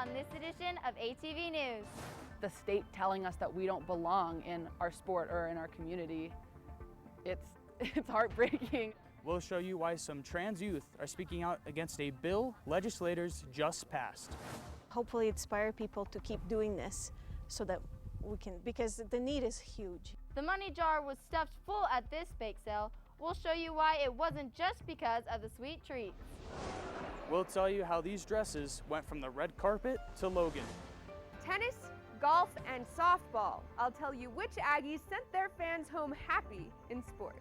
on this edition of ATV News. The state telling us that we don't belong in our sport or in our community, it's heartbreaking. We'll show you why some trans youth are speaking out against a bill legislators just passed. Hopefully inspire people to keep doing this so that we can, because the need is huge. The money jar was stuffed full at this bake sale. We'll show you why it wasn't just because of the sweet treats. We'll tell you how these dresses went from the red carpet to Logan. Tennis, golf, and softball. I'll tell you which Aggies sent their fans home happy in sports.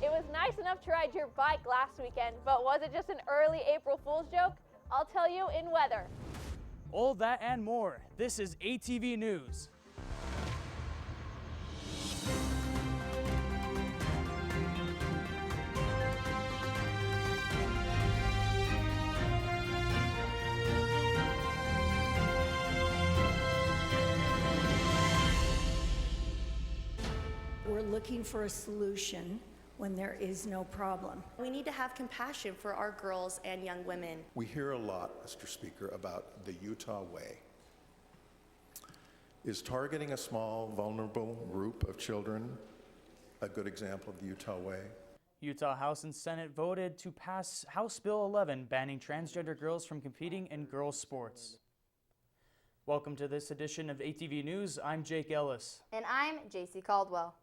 It was nice enough to ride your bike last weekend, but was it just an early April Fool's joke? I'll tell you in weather. All that and more. This is ATV News. We're looking for a solution when there is no problem. We need to have compassion for our girls and young women. We hear a lot, Mr. Speaker, about the Utah way. Is targeting a small, vulnerable group of children a good example of the Utah way? Utah House and Senate voted to pass House Bill 11 banning transgender girls from competing in girls' sports. Welcome to this edition of ATV News. I'm Jake Ellis. And I'm JC Caldwell.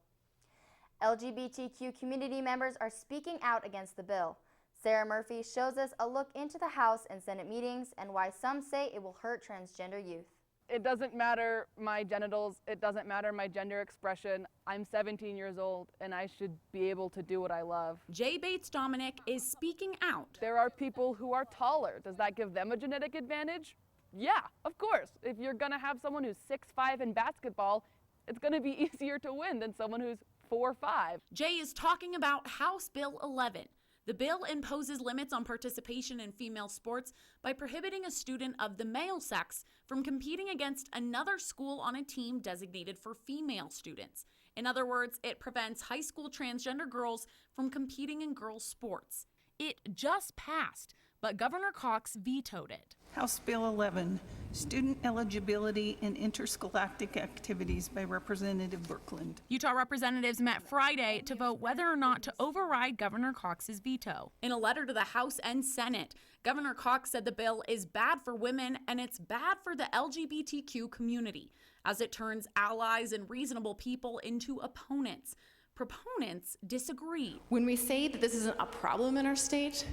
LGBTQ community members are speaking out against the bill. Sarah Murphy shows us a look into the House and Senate meetings and why some say it will hurt transgender youth. It doesn't matter my genitals, it doesn't matter my gender expression. I'm 17 years old and I should be able to do what I love. Jay Bates Dominic is speaking out. There are people who are taller. Does that give them a genetic advantage? Yeah, of course. If you're gonna have someone who's 6'5" in basketball, it's gonna be easier to win than someone who's 4'5". Jay is talking about House Bill 11. The bill imposes limits on participation in female sports by prohibiting a student of the male sex from competing against another school on a team designated for female students. In other words, it prevents high school transgender girls from competing in girls' sports. It just passed, but Governor Cox vetoed it. House Bill 11, Student Eligibility in Interscholastic Activities by Representative Brookland. Utah representatives met Friday to vote whether or not to override Governor Cox's veto. In a letter to the House and Senate, Governor Cox said the bill is bad for women and it's bad for the LGBTQ community, as it turns allies and reasonable people into opponents. Proponents disagree. When we say that this isn't a problem in our state,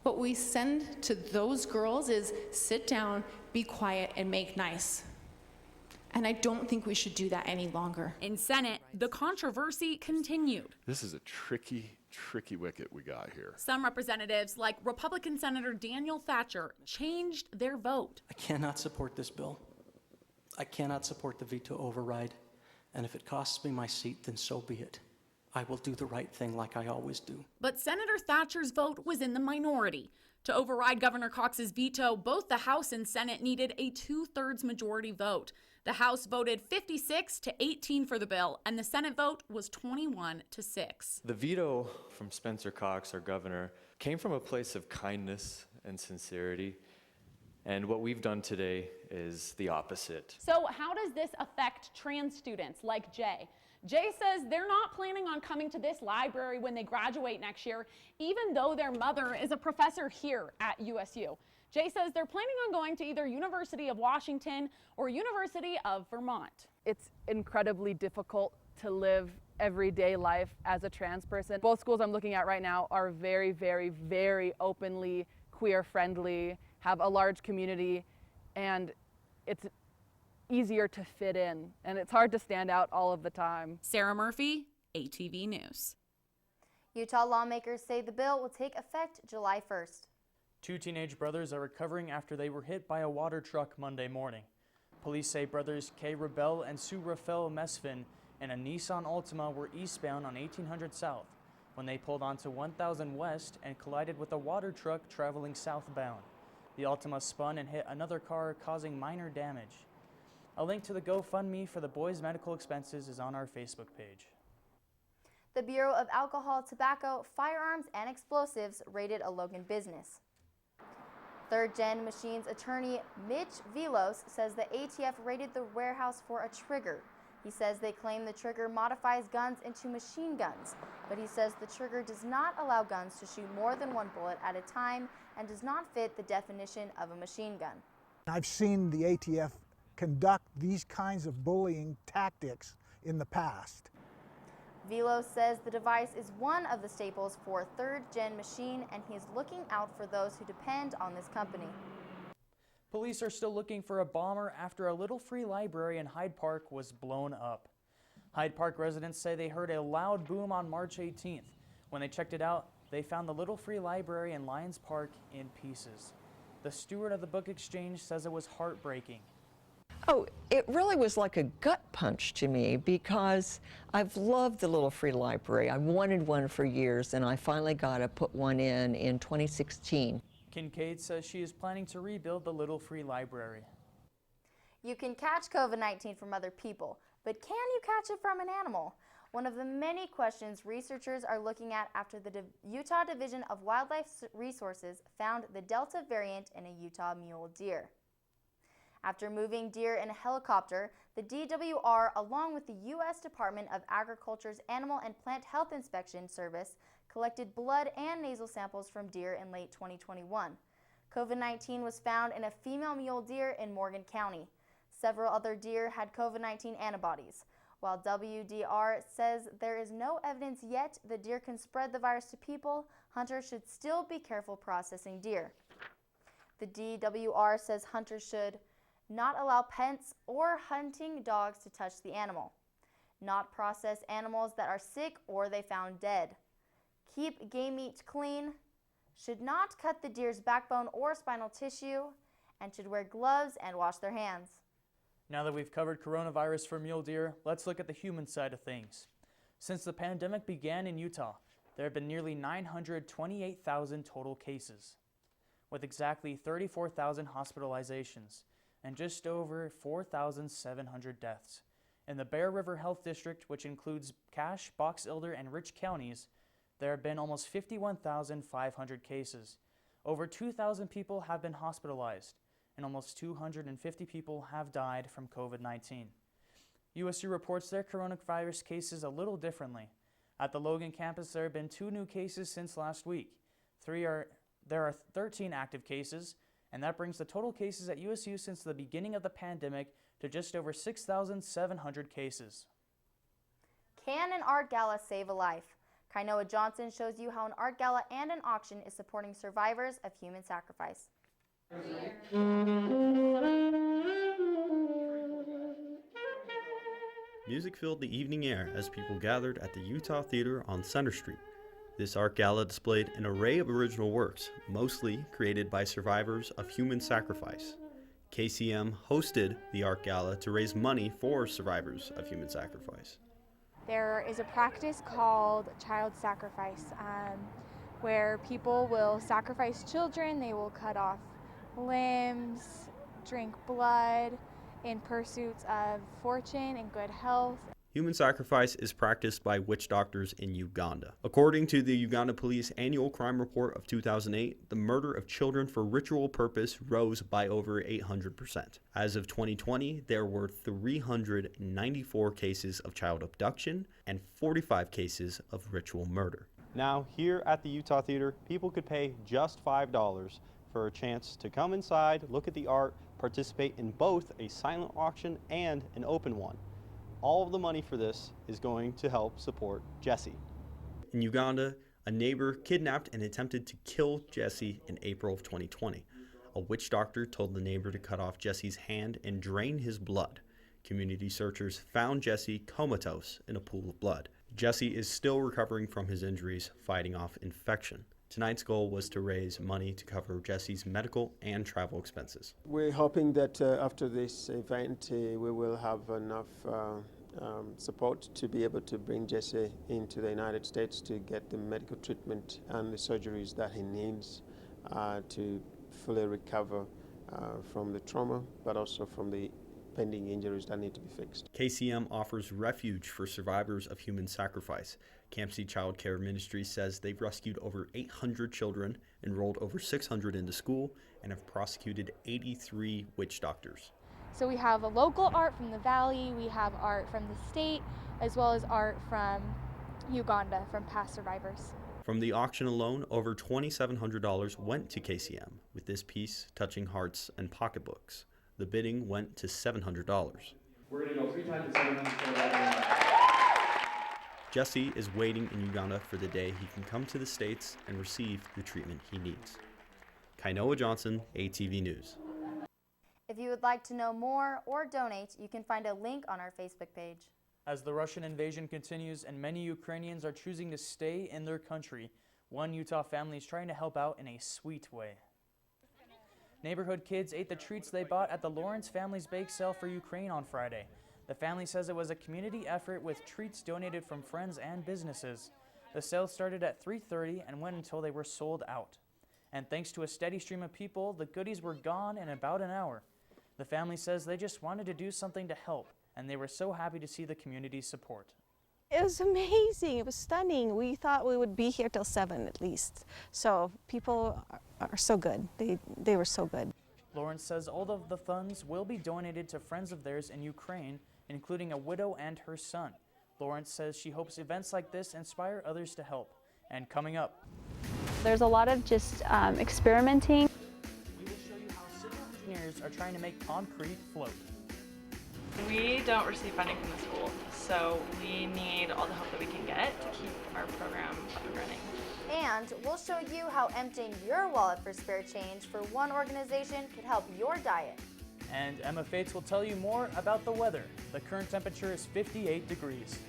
what we send to those girls is sit down, be quiet, and make nice. And I don't think we should do that any longer. In Senate, the controversy continued. This is a tricky wicket we got here. Some representatives, like Republican Senator Daniel Thatcher, changed their vote. I cannot support this bill. I cannot support the veto override. And if it costs me my seat, then so be it. I will do the right thing like I always do. But Senator Thatcher's vote was in the minority. To override Governor Cox's veto, both the House and Senate needed a 2/3 majority vote. The House voted 56-18 for the bill, and the Senate vote was 21-6. The veto from Spencer Cox, our governor, came from a place of kindness and sincerity. And what we've done today is the opposite. So how does this affect trans students like Jay? Jay says they're not planning on coming to this library when they graduate next year, even though their mother is a professor here at USU. Jay says they're planning on going to either University of Washington or University of Vermont. It's incredibly difficult to live everyday life as a trans person. Both schools I'm looking at right now are very, very, very openly queer friendly, have a large community, and it's easier to fit in, and it's hard to stand out all of the time. Sarah Murphy, ATV News. Utah lawmakers say the bill will take effect July 1st. Two teenage brothers are recovering after they were hit by a water truck Monday morning. Police say brothers Kay Rebel and Sue Rafael Mesfin in a Nissan Altima were eastbound on 1800 South when they pulled onto 1000 West and collided with a water truck traveling southbound. The Altima spun and hit another car, causing minor damage. A link to the GoFundMe for the boys' medical expenses is on our Facebook page. The Bureau of Alcohol, Tobacco, Firearms, and Explosives raided a Logan business. Third Gen Machines attorney Mitch Velos says the ATF raided the warehouse for a trigger. He says they claim the trigger modifies guns into machine guns, but he says the trigger does not allow guns to shoot more than one bullet at a time and does not fit the definition of a machine gun. I've seen the ATF conduct these kinds of bullying tactics in the past. Velos says the device is one of the staples for a third-gen machine, and he is looking out for those who depend on this company. Police are still looking for a bomber after a little free library in Hyde Park was blown up. Hyde Park residents say they heard a loud boom on March 18th. When they checked it out, they found the little free library in Lions Park in pieces. The steward of the book exchange says it was heartbreaking. Oh, it really was like a gut punch to me because I've loved the little free library. I wanted one for years, and I finally got to put one in 2016. Kincaid says she is planning to rebuild the little free library. You can catch COVID-19 from other people, but can you catch it from an animal? One of the many questions researchers are looking at after the Utah Division of Wildlife Resources found the Delta variant in a Utah mule deer. After moving deer in a helicopter, the DWR, along with the U.S. Department of Agriculture's Animal and Plant Health Inspection Service, collected blood and nasal samples from deer in late 2021. COVID-19 was found in a female mule deer in Morgan County. Several other deer had COVID-19 antibodies. While WDR says there is no evidence yet the deer can spread the virus to people, hunters should still be careful processing deer. The DWR says hunters should not allow pets or hunting dogs to touch the animal, not process animals that are sick or they found dead, keep game meat clean, should not cut the deer's backbone or spinal tissue, and should wear gloves and wash their hands. Now that we've covered coronavirus for mule deer, let's look at the human side of things. Since the pandemic began in Utah, there have been nearly 928,000 total cases, with exactly 34,000 hospitalizations and just over 4,700 deaths. In the Bear River Health District, which includes Cache, Box Elder, and Rich counties, there have been almost 51,500 cases. Over 2,000 people have been hospitalized, and almost 250 people have died from COVID-19. USU reports their coronavirus cases a little differently. At the Logan campus, there have been 2 new cases since last week. There are 13 active cases, and that brings the total cases at USU since the beginning of the pandemic to just over 6,700 cases. Can an art gala save a life? Kainoa Johnson shows you how an art gala and an auction is supporting survivors of human sacrifice. Music filled the evening air as people gathered at the Utah Theater on Center Street. This art gala displayed an array of original works, mostly created by survivors of human sacrifice. KCM hosted the art gala to raise money for survivors of human sacrifice. There is a practice called child sacrifice, where people will sacrifice children. They will cut off limbs, drink blood in pursuits of fortune and good health. Human sacrifice is practiced by witch doctors in Uganda. According to the Uganda Police Annual Crime Report of 2008, the murder of children for ritual purpose rose by over 800%. As of 2020, there were 394 cases of child abduction and 45 cases of ritual murder. Now, here at the Utah Theater, people could pay just $5 for a chance to come inside, look at the art, participate in both a silent auction and an open one. All of the money for this is going to help support Jesse. In Uganda, a neighbor kidnapped and attempted to kill Jesse in April of 2020. A witch doctor told the neighbor to cut off Jesse's hand and drain his blood. Community searchers found Jesse comatose in a pool of blood. Jesse is still recovering from his injuries, fighting off infection. Tonight's goal was to raise money to cover Jesse's medical and travel expenses. We're hoping that after this event we will have enough support to be able to bring Jesse into the United States to get the medical treatment and the surgeries that he needs to fully recover from the trauma, but also from the pending injuries that need to be fixed. KCM offers refuge for survivors of human sacrifice. Campsie Child Care Ministries says they've rescued over 800 children, enrolled over 600 into school, and have prosecuted 83 witch doctors. So we have a local art from the valley, we have art from the state, as well as art from Uganda, from past survivors. From the auction alone, over $2,700 went to KCM, with this piece touching hearts and pocketbooks. The bidding went to $700. We're going to go 3 times the 700. Jesse is waiting in Uganda for the day he can come to the States and receive the treatment he needs. Kainoa Johnson, ATV News. If you would like to know more or donate, you can find a link on our Facebook page. As the Russian invasion continues and many Ukrainians are choosing to stay in their country, one Utah family is trying to help out in a sweet way. Neighborhood kids ate the treats they bought at the Lawrence family's bake sale for Ukraine on Friday. The family says it was a community effort with treats donated from friends and businesses. The sale started at 3:30 and went until they were sold out. And thanks to a steady stream of people, the goodies were gone in about an hour. The family says they just wanted to do something to help, and they were so happy to see the community's support. It was amazing. It was stunning. We thought we would be here till 7 at least. So people are so good. They were so good. Lawrence says all of the funds will be donated to friends of theirs in Ukraine, including a widow and her son. Lawrence says she hopes events like this inspire others to help. And coming up, there's a lot of just experimenting. we will show you how civil engineers are trying to make concrete float. We don't receive funding from the school, so we need all the help that we can get to keep our program up and running. And we'll show you how emptying your wallet for spare change for one organization could help your diet. And Emma Fates will tell you more about the weather. The current temperature is 58 degrees.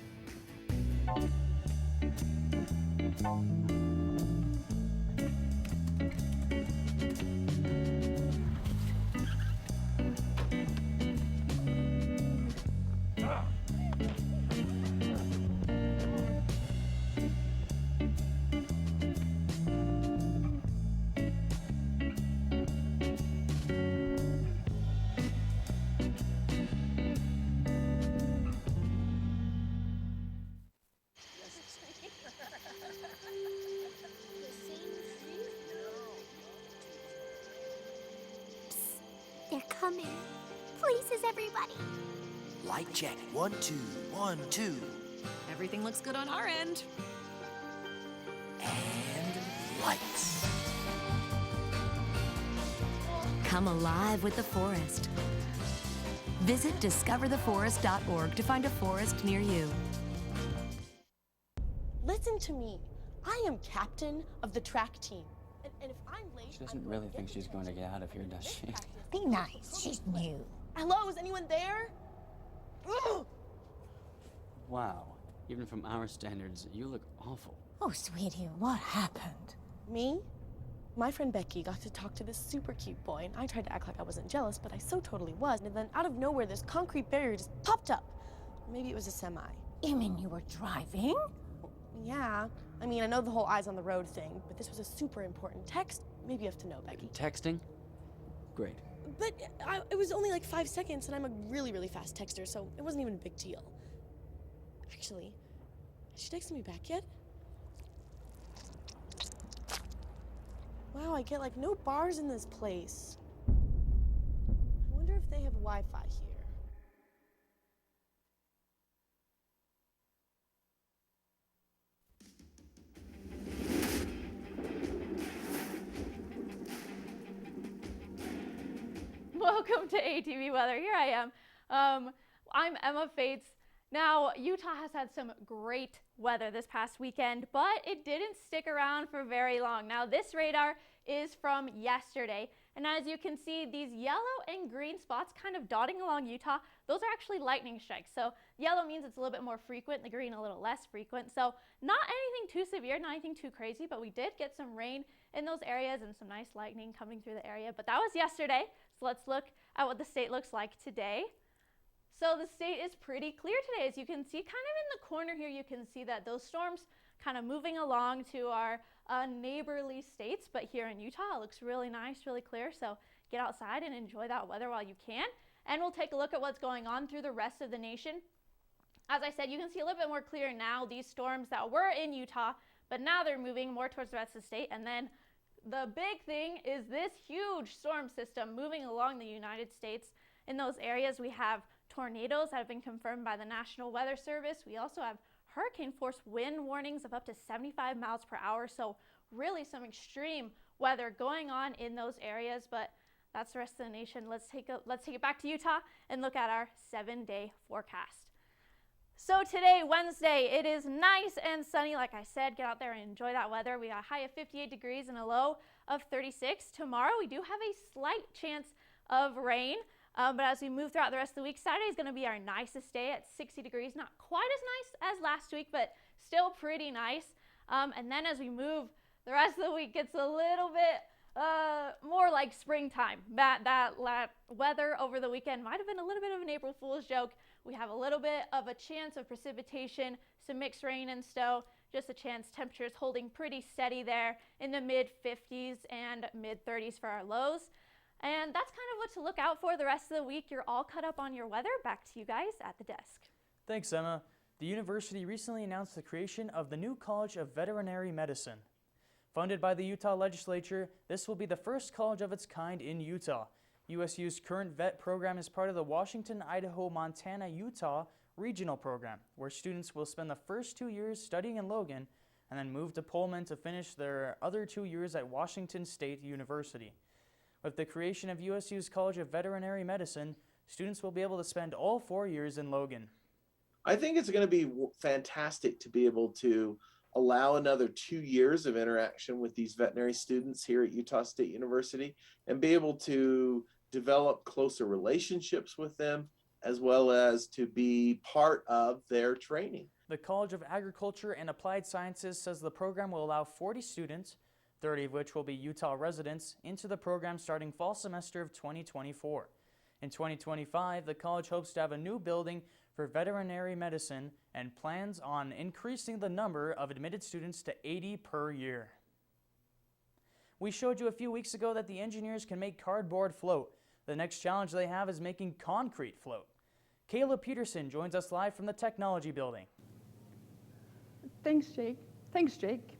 They're coming. Places, everybody. Light check. 1, 2, 1, 2. Everything looks good on our end. And lights. Come alive with the forest. Visit discovertheforest.org to find a forest near you. Listen to me. I am captain of the track team. And if I'm late, She doesn't really think she's going to get out of here, does she? Be nice. She's new. Hello, is anyone there? Ugh! Wow. Even from our standards, you look awful. Oh, sweetie, what happened? Me? My friend Becky got to talk to this super cute boy, and I tried to act like I wasn't jealous, but I so totally was. And then out of nowhere, this concrete barrier just popped up. Maybe it was a semi. You mean you were driving? Yeah. I mean, I know the whole eyes on the road thing, but this was a super important text. Maybe you have to know, Becky. Texting? Great. But it was only like 5 seconds, and I'm a really, really fast texter, so it wasn't even a big deal. Actually, has she texted me back yet? Wow, I get like no bars in this place. I wonder if they have Wi-Fi here. Welcome to ATV Weather. Here I am. I'm Emma Fates. Now, Utah has had some great weather this past weekend, but it didn't stick around for very long. Now, this radar is from yesterday, and as you can see, these yellow and green spots kind of dotting along Utah, those are actually lightning strikes. So yellow means it's a little bit more frequent, the green a little less frequent. So not anything too severe, not anything too crazy, but we did get some rain in those areas and some nice lightning coming through the area. But that was yesterday, so let's look at what the state looks like today. So the state is pretty clear today. As you can see, kind of in the corner here, you can see that those storms kind of moving along to our neighborly states. But here in Utah, it looks really nice, really clear. So get outside and enjoy that weather while you can. and we'll take a look at what's going on through the rest of the nation. As I said, you can see a little bit more clear now these storms that were in Utah, but now they're moving more towards the rest of the state. And then the big thing is this huge storm system moving along the United States. In those areas, we have tornadoes that have been confirmed by the National Weather Service. We also have hurricane force wind warnings of up to 75 miles per hour. So really some extreme weather going on in those areas, but that's the rest of the nation. Let's take it back to Utah and look at our 7-day forecast. So today, Wednesday, it is nice and sunny. Like I said, get out there and enjoy that weather. We got a high of 58 degrees and a low of 36. Tomorrow, we do have a slight chance of rain, but as we move throughout the rest of the week, Saturday is going to be our nicest day at 60 degrees. Not quite as nice as last week, but still pretty nice. And then as we move, the rest of the week gets a little bit more like springtime. That weather over the weekend might have been a little bit of an April Fool's joke. We have a little bit of a chance of precipitation, some mixed rain and snow, just a chance. Temperatures holding pretty steady there in the mid 50s and mid 30s for our lows. And that's kind of what to look out for the rest of the week. You're all caught up on your weather. Back to you guys at the desk. Thanks, Emma. The university recently announced the creation of the new College of Veterinary Medicine. Funded by the Utah legislature, this will be the first college of its kind in Utah. USU's current vet program is part of the Washington, Idaho, Montana, Utah regional program, where students will spend the first 2 years studying in Logan and then move to Pullman to finish their other 2 years at Washington State University. With the creation of USU's College of Veterinary Medicine, students will be able to spend all 4 years in Logan. I think it's going to be fantastic to be able to allow another 2 years of interaction with these veterinary students here at Utah State University and be able to develop closer relationships with them, as well as to be part of their training. The College of Agriculture and Applied Sciences says the program will allow 40 students, 30 of which will be Utah residents, into the program starting fall semester of 2024. In 2025, the college hopes to have a new building for veterinary medicine and plans on increasing the number of admitted students to 80 per year. We showed you a few weeks ago that the engineers can make cardboard float. The next challenge they have is making concrete float. Kayla Peterson joins us live from the Technology Building. Thanks, Jake.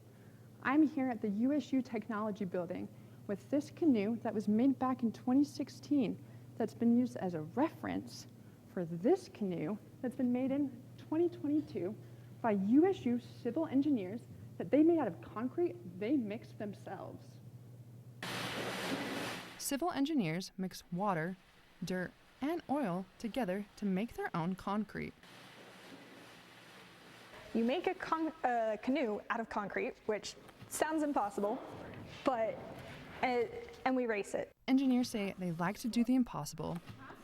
I'm here at the USU Technology Building with this canoe that was made back in 2016 that's been used as a reference for this canoe that's been made in 2022 by USU civil engineers that they made out of concrete they mixed themselves. Civil engineers mix water, dirt, and oil together to make their own concrete. You make a canoe out of concrete, which sounds impossible, and we race it. Engineers say they like to do the impossible,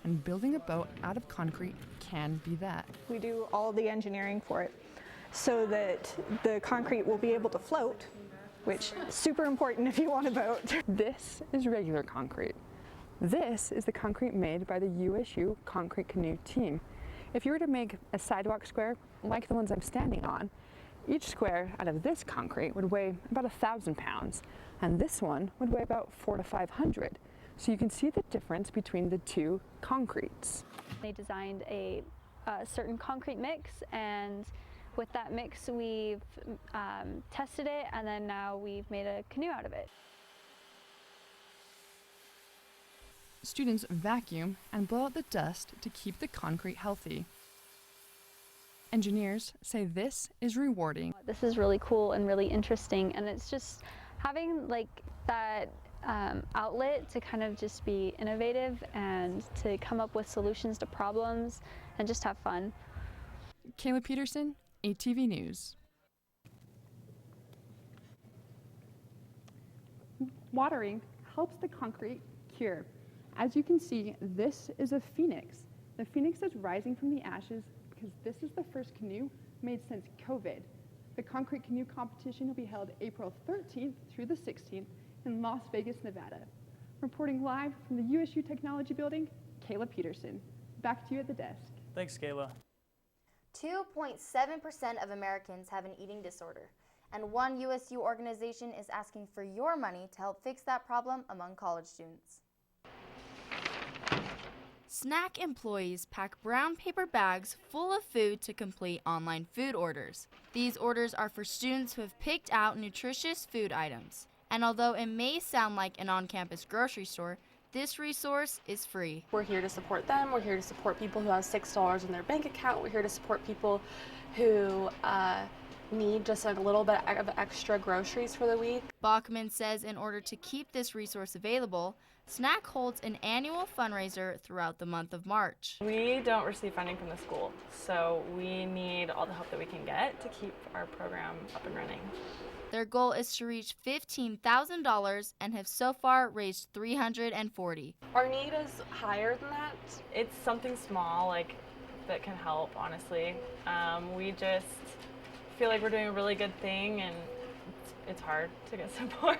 and building a boat out of concrete can be that. We do all the engineering for it so that the concrete will be able to float, which is super important if you want a boat. This is regular concrete. This is the concrete made by the USU Concrete Canoe team. If you were to make a sidewalk square like the ones I'm standing on, each square out of this concrete would weigh about 1,000 pounds, and this one would weigh about 400 to 500. So you can see the difference between the two concretes. They designed a certain concrete mix, and with that mix we've tested it, and then now we've made a canoe out of it. Students vacuum and blow out the dust to keep the concrete healthy. Engineers say this is rewarding. This is really cool and really interesting, and it's just having like that outlet to kind of just be innovative and to come up with solutions to problems and just have fun. Kayla Peterson, ATV News. Watering helps the concrete cure. As you can see, this is a phoenix. The phoenix is rising from the ashes because this is the first canoe made since COVID. The concrete canoe competition will be held April 13th through the 16th in Las Vegas, Nevada. Reporting live from the USU Technology Building, Kayla Peterson. Back to you at the desk. Thanks, Kayla. 2.7% of Americans have an eating disorder, and one USU organization is asking for your money to help fix that problem among college students. Snack employees pack brown paper bags full of food to complete online food orders. These orders are for students who have picked out nutritious food items. And although it may sound like an on-campus grocery store, this resource is free. We're here to support them. We're here to support people who have $6 in their bank account. We're here to support people who need just a little bit of extra groceries for the week. Bachman says in order to keep this resource available, SNAC holds an annual fundraiser throughout the month of March. We don't receive funding from the school, so we need all the help that we can get to keep our program up and running. Their goal is to reach $15,000 and have so far raised $340. Our need is higher than that. It's something small, like, that can help, honestly. We just feel like we're doing a really good thing, and it's hard to get support.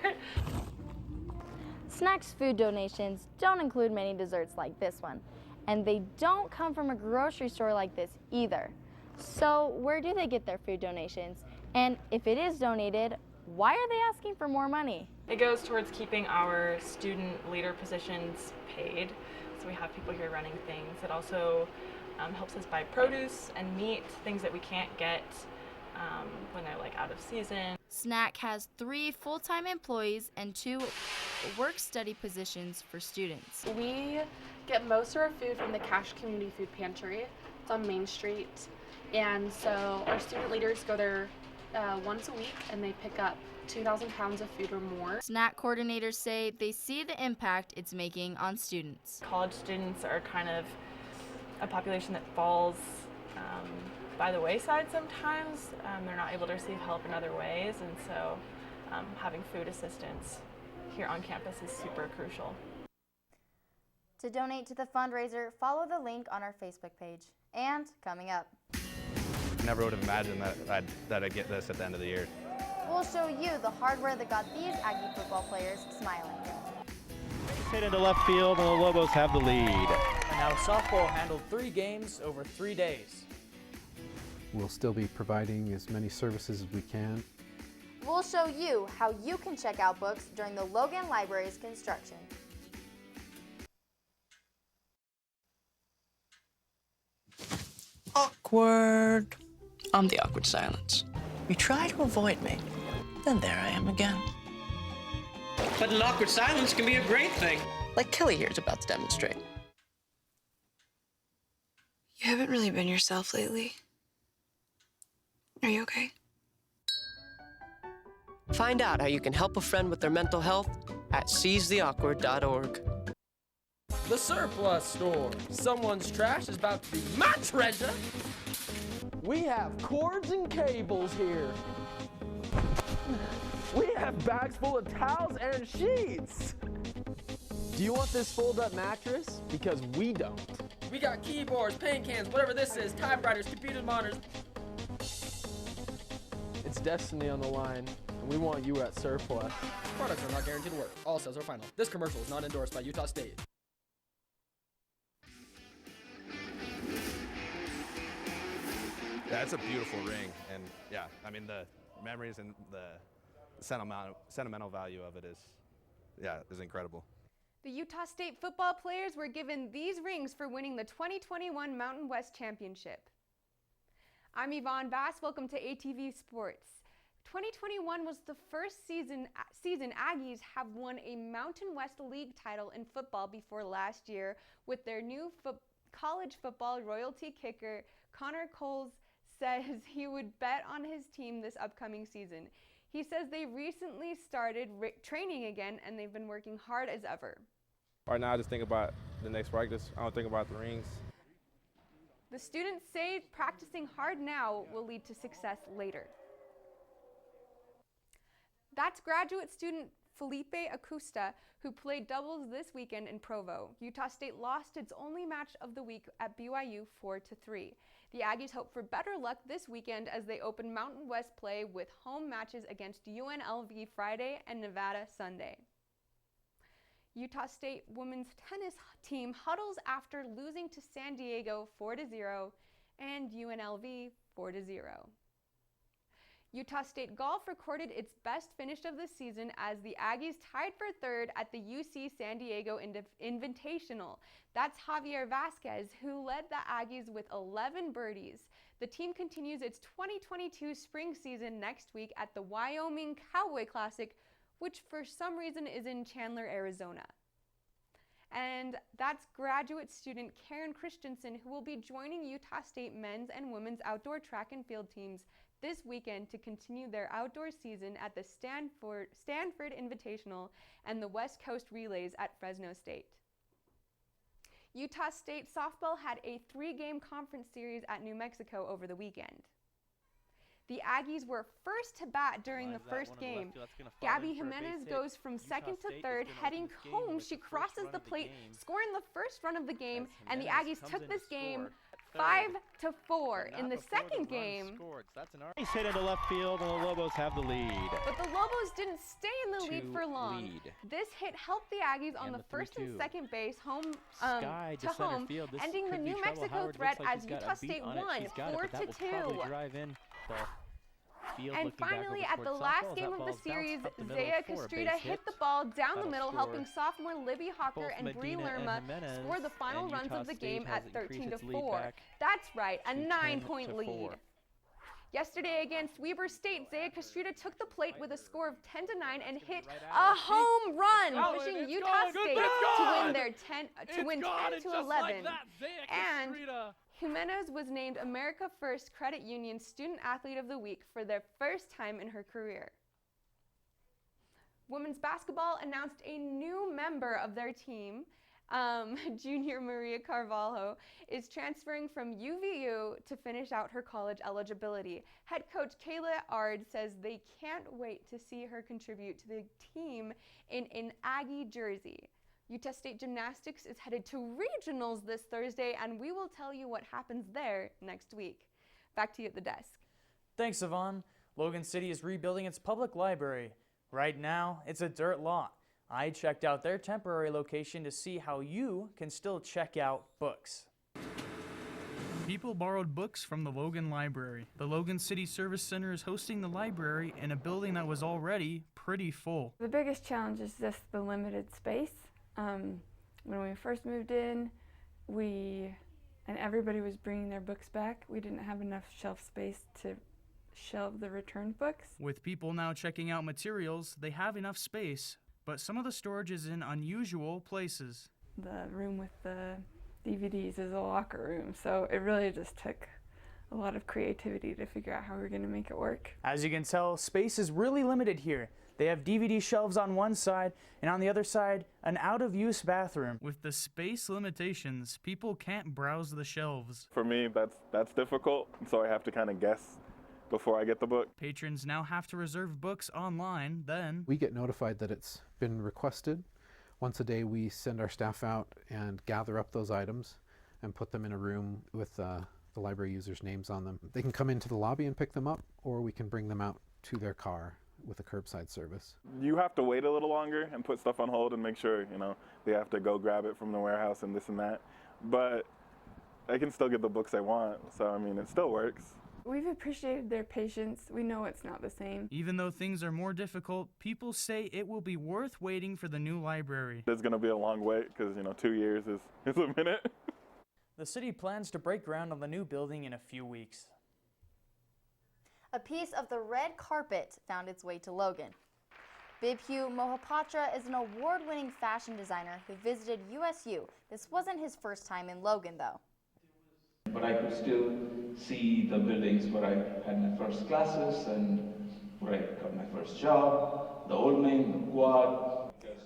SNAC's food donations don't include many desserts like this one, and they don't come from a grocery store like this either. So where do they get their food donations? And if it is donated, why are they asking for more money? It goes towards keeping our student leader positions paid, so we have people here running things. It also helps us buy produce and meat, things that we can't get when they're like out of season. SNAC has 3 full-time employees and 2 work-study positions for students. We get most of our food from the Cash Community Food Pantry. It's on Main Street. And so our student leaders go there once a week and they pick up 2,000 pounds of food or more. SNAC coordinators say they see the impact it's making on students. College students are kind of a population that falls by the wayside sometimes. They're not able to receive help in other ways, and so having food assistance here on campus is super crucial. To donate to the fundraiser, follow the link on our Facebook page. And coming up, never would have imagined that I'd get this at the end of the year. we'll show you the hardware that got these Aggie football players smiling. Hit into left field, and the Lobos have the lead. And now softball handled 3 games over 3 days. We'll still be providing as many services as we can. We'll show you how you can check out books during the Logan Library's construction. Awkward. I'm the awkward silence. You try to avoid me, then there I am again. But an awkward silence can be a great thing. Like Kelly here is about to demonstrate. You haven't really been yourself lately. Are you okay? Find out how you can help a friend with their mental health at seizetheawkward.org. The surplus store. Someone's trash is about to be my treasure. We have cords and cables here. We have bags full of towels and sheets. Do you want this fold-up mattress? Because we don't. We got keyboards, paint cans, whatever this is, typewriters, computer monitors. It's destiny on the line, and we want you at surplus. Products are not guaranteed to work. All sales are final. This commercial is not endorsed by Utah State. Yeah, it's a beautiful ring, and yeah, I mean the memories and the sentimental value of it is incredible. The Utah State football players were given these rings for winning the 2021 Mountain West Championship. I'm Yvonne Bass. Welcome to ATV Sports. 2021 was the first season Aggies have won a Mountain West League title in football before last year with their new college football royalty kicker. Connor Coles says he would bet on his team this upcoming season. He says they recently started training again and they've been working hard as ever. Right now I just think about the next practice. I don't think about the rings. The students say practicing hard now will lead to success later. That's graduate student Felipe Acosta, who played doubles this weekend in Provo. Utah State lost its only match of the week at BYU 4-3. The Aggies hope for better luck this weekend as they open Mountain West play with home matches against UNLV Friday and Nevada Sunday. Utah State women's tennis team huddles after losing to San Diego 4-0 and UNLV 4-0. Utah State Golf recorded its best finish of the season as the Aggies tied for third at the UC San Diego Invitational. That's Javier Vasquez, who led the Aggies with 11 birdies. The team continues its 2022 spring season next week at the Wyoming Cowboy Classic, which for some reason is in Chandler, Arizona. And that's graduate student Karen Christensen, who will be joining Utah State men's and women's outdoor track and field teams this weekend to continue their outdoor season at the Stanford Invitational and the West Coast Relays at Fresno State. Utah State softball had a 3-game conference series at New Mexico over the weekend. The Aggies were first to bat during the first game. Gabby Jimenez goes from second to third, heading home. She crosses the plate, scoring the first run of the game, and the Aggies took this game 5-4. In the second game, He's hit into left field, and the Lobos have the lead. But the Lobos didn't stay in the lead for long. This hit helped the Aggies on the first and second base, home to home, ending the New Mexico threat as Utah State won 4-2. And finally, at the last game of the series, Zaya Castrita hit the ball down the middle, helping sophomore Libby Hawker and Bree Lerma score the final runs of the game at 13-4. That's right, a 9-point lead. Yesterday against Weber State, Zaya Castrita took the plate with a score of 10-9 and hit a home run, pushing Utah State to win 10-11. And Jimenez was named America First Credit Union Student Athlete of the Week for their first time in her career. Women's basketball announced a new member of their team. Junior Maria Carvalho is transferring from UVU to finish out her college eligibility. Head coach Kayla Ard says they can't wait to see her contribute to the team in an Aggie jersey. Utah State Gymnastics is headed to regionals this Thursday, and we will tell you what happens there next week. Back to you at the desk. Thanks, Yvonne. Logan City is rebuilding its public library. Right now, it's a dirt lot. I checked out their temporary location to see how you can still check out books. People borrowed books from the Logan Library. The Logan City Service Center is hosting the library in a building that was already pretty full. The biggest challenge is just the limited space. When we first moved in, and everybody was bringing their books back, we didn't have enough shelf space to shelve the returned books. With people now checking out materials, they have enough space, but some of the storage is in unusual places. The room with the DVDs is a locker room, so it really just took a lot of creativity to figure out how we were going to make it work. As you can tell, space is really limited here. They have DVD shelves on one side, and on the other side, an out-of-use bathroom. With the space limitations, people can't browse the shelves. For me, that's difficult, so I have to kind of guess before I get the book. Patrons now have to reserve books online, then we get notified that it's been requested. Once a day, we send our staff out and gather up those items and put them in a room with the library users' names on them. They can come into the lobby and pick them up, or we can bring them out to their car with a curbside service. You have to wait a little longer and put stuff on hold and make sure, they have to go grab it from the warehouse and this and that. But I can still get the books I want, so it still works. We've appreciated their patience. We know it's not the same. Even though things are more difficult, people say it will be worth waiting for the new library. There's going to be a long wait because, 2 years is a minute. The city plans to break ground on the new building in a few weeks. A piece of the red carpet found its way to Logan. Bibhu Mohapatra is an award-winning fashion designer who visited USU. This wasn't his first time in Logan, though. But I could still see the buildings where I had my first classes and where I got my first job, the old name, the quad.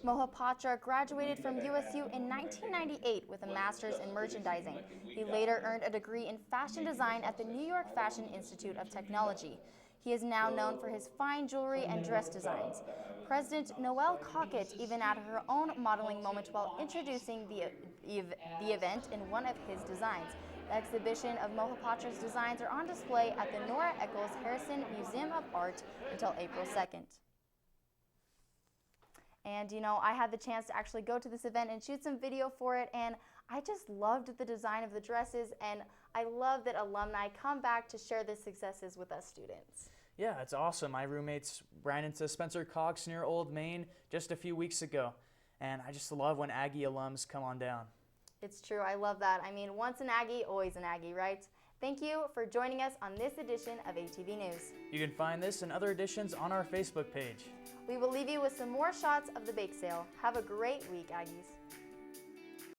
Mohapatra graduated from USU in 1998 with a master's in merchandising. He later earned a degree in fashion design at the New York Fashion Institute of Technology. He is now known for his fine jewelry and dress designs. President Noelle Cockett even added her own modeling moment while introducing the event in one of his designs. The exhibition of Mohapatra's designs are on display at the Nora Eccles Harrison Museum of Art until April 2nd. And I had the chance to actually go to this event and shoot some video for it, and I just loved the design of the dresses, and I love that alumni come back to share their successes with us students. Yeah, it's awesome. My roommates ran into Spencer Cox near Old Main just a few weeks ago, and I just love when Aggie alums come on down. It's true. I love that. I mean, once an Aggie, always an Aggie, right? Thank you for joining us on this edition of ATV News. You can find this and other editions on our Facebook page. We will leave you with some more shots of the bake sale. Have a great week, Aggies.